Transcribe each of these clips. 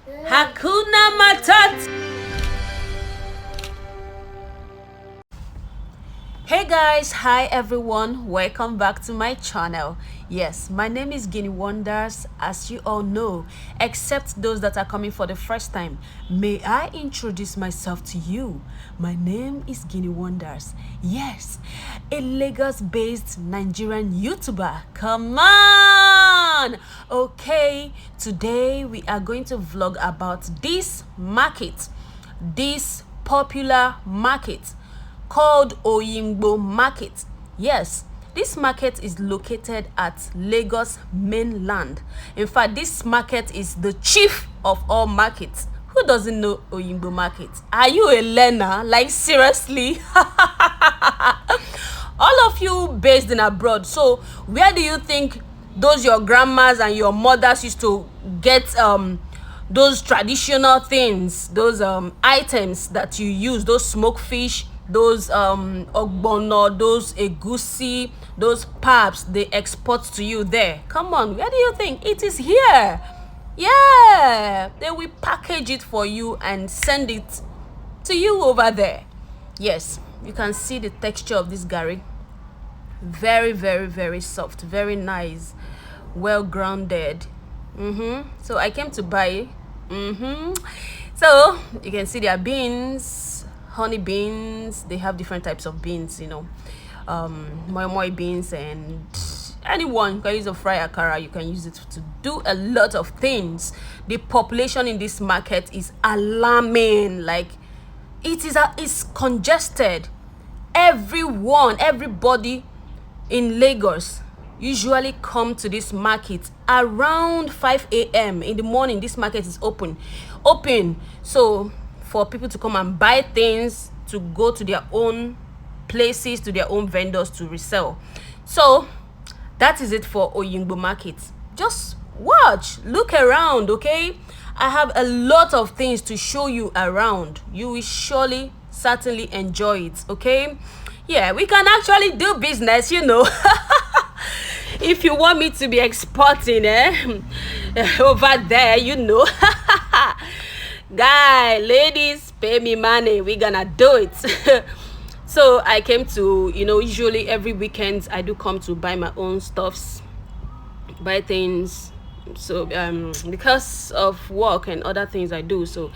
Hakuna Matata. Hey guys, hi everyone, welcome back to my channel. Yes, my name is Guinea Wonders, as you all know, except those that are coming for the first time. May I introduce myself to you? My name is Guinea Wonders. Yes, a Lagos-based Nigerian YouTuber. Come on! Okay, today we are going to vlog about this market, this popular market called Oyingbo Market. Yes, this market is located at Lagos mainland. In fact, this market is the chief of all markets. Who doesn't know Oyingbo Market? Are you a learner? Like, seriously? All of you based in abroad, so where do you think those your grandmas and your mothers used to get those traditional things, those items that you use, those smoked fish, those ogbono, those egusi, those paps they export to you there? Come on, where do you think? It is here. Yeah, they will package it for you and send it to you over there. Yes, you can see the texture of this gari. Very, very, very soft, very nice, well grounded. So I came to buy. So you can see their beans, honey beans. They have different types of beans, moi moi beans, and anyone can use a fry akara. You can use it to do a lot of things. The population in this market is alarming. Like, it's congested. Everybody in Lagos usually come to this market around 5 a.m. in the morning. This market is open, so for people to come and buy things, to go to their own places, to their own vendors to resell. So that is it for Oyingbo Market. Just watch, look around. Okay, I have a lot of things to show you around. You will certainly enjoy it. Okay, yeah, we can actually do business, if you want me to be exporting over there, guy, ladies, pay me money, we gonna do it. So I came to, usually every weekend I do come to buy my own stuffs, buy things. So because of work and other things I do, so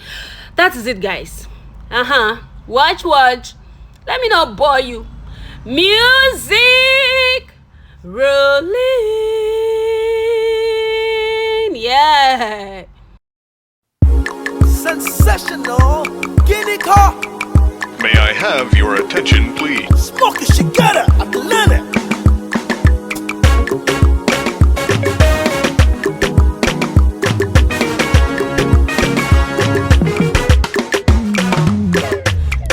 that is it, guys. Watch, let me not bore you. Music rolling, yeah. Sensational, Guinea car. May I have your attention, please? Smoke the shigera, Atlanta.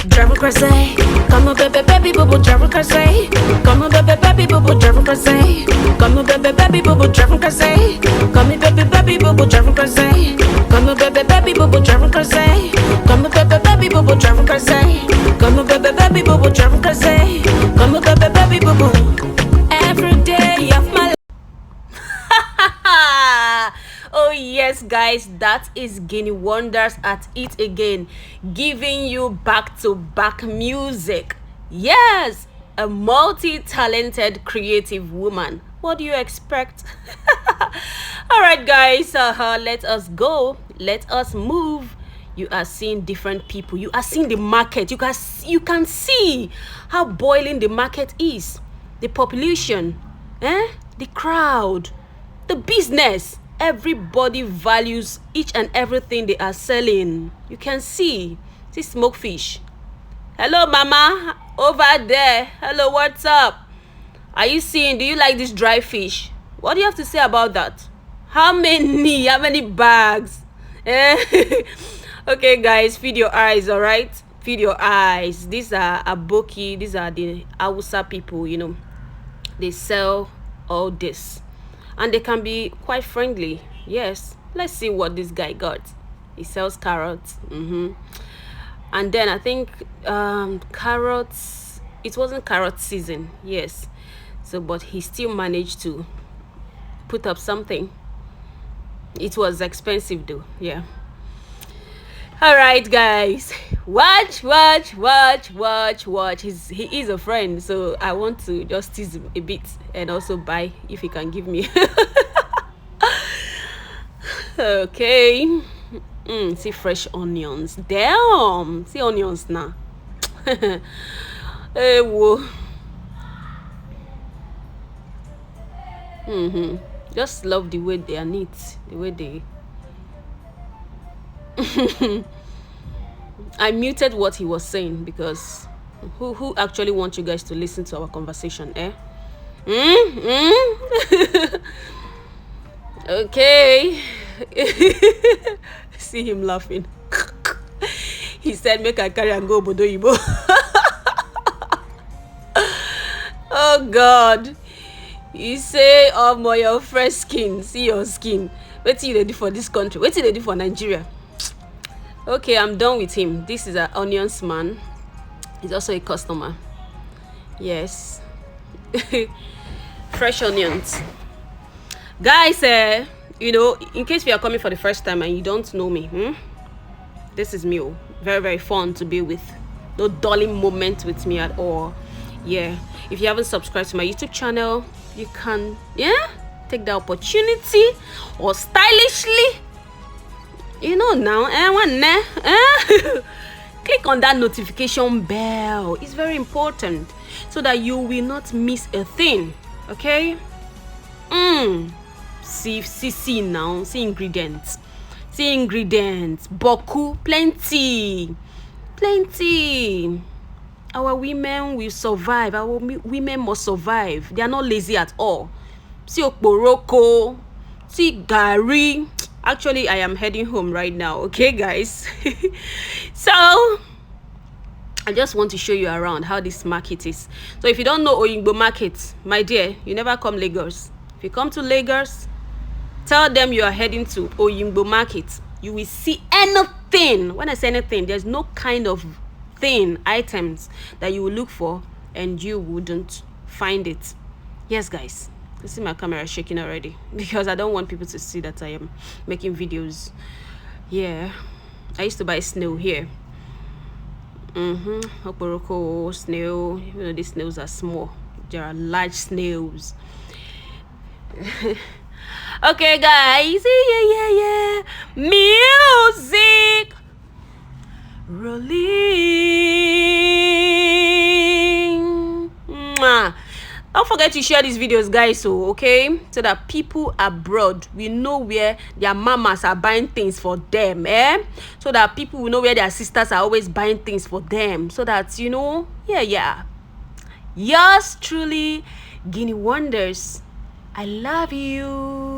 Drive crazy, come on baby boo boo, drive crazy. Come on baby boo boo, drive crazy. Come on baby boo boo, drive crazy. Come on baby boo boo, drive crazy. Come on baby boo boo, drive crazy. Come on baby boo boo, drive crazy. Come on baby boo boo, drive crazy. Come on baby boo boo. Every day of my life. Oh yes, guys, that is Guinea Wonders at it again, giving you back-to-back music. Yes, a multi-talented creative woman. What do you expect? All right, guys, let us go, let us move. You are seeing different people, you are seeing the market. You can see how boiling the market is, the population, the crowd, the business. Everybody values each and everything they are selling. You can see this smoked fish. Hello mama over there, hello, what's up? Are you seeing, do you like this dry fish? What do you have to say about that? How many bags? Okay guys, feed your eyes. All right, feed your eyes. These are aboki, these are the Hausa people, they sell all this and they can be quite friendly. Yes, let's see what this guy got. He sells carrots. And then I think carrots, it wasn't carrot season. Yes, so but he still managed to put up something. It was expensive though. Yeah, All right, guys. Watch. He is a friend, so I want to just tease him a bit and also buy if he can give me. Okay. See fresh onions. Damn. See onions now. Hey, whoa. Just love the way they are neat. The way they. I muted what he was saying because who actually wants you guys to listen to our conversation, eh? Okay. See him laughing. He said, make I carry and go Bodoyibo. Oh God. He say, oh my, your fresh skin. See your skin. What you ready for this country? What you ready for Nigeria? Okay, I'm done with him. This is an onions man. He's also a customer. Yes. Fresh onions. Guys, you know, in case we are coming for the first time and you don't know me, this is me. Very, very fun to be with. No dulling moment with me at all. Yeah. If you haven't subscribed to my YouTube channel, you can, take the opportunity or stylishly, you know now, click on that notification bell. It's very important so that you will not miss a thing. Okay? See now. See ingredients. Boku, plenty. Our women will survive. Our women must survive. They are not lazy at all. See okporoko. See gari. Actually, I am heading home right now. Okay, guys. So, I just want to show you around how this market is. So, if you don't know Oyingbo Market, my dear, you never come Lagos. If you come to Lagos, tell them you are heading to Oyingbo Market. You will see anything. When I say anything, there's no kind of items that you will look for and you wouldn't find it. Yes, guys. You see my camera shaking already because I don't want people to see that I am making videos. Yeah, I used to buy snail here. Oporoko snail. You know, these snails are small. There are large snails. Okay, guys. Yeah. Music rolling. Don't forget to share these videos, guys, so so that people abroad will know where their mamas are buying things for them, so that people will know where their sisters are always buying things for them, so that you know, yours truly, Guinea Wonders. I love you.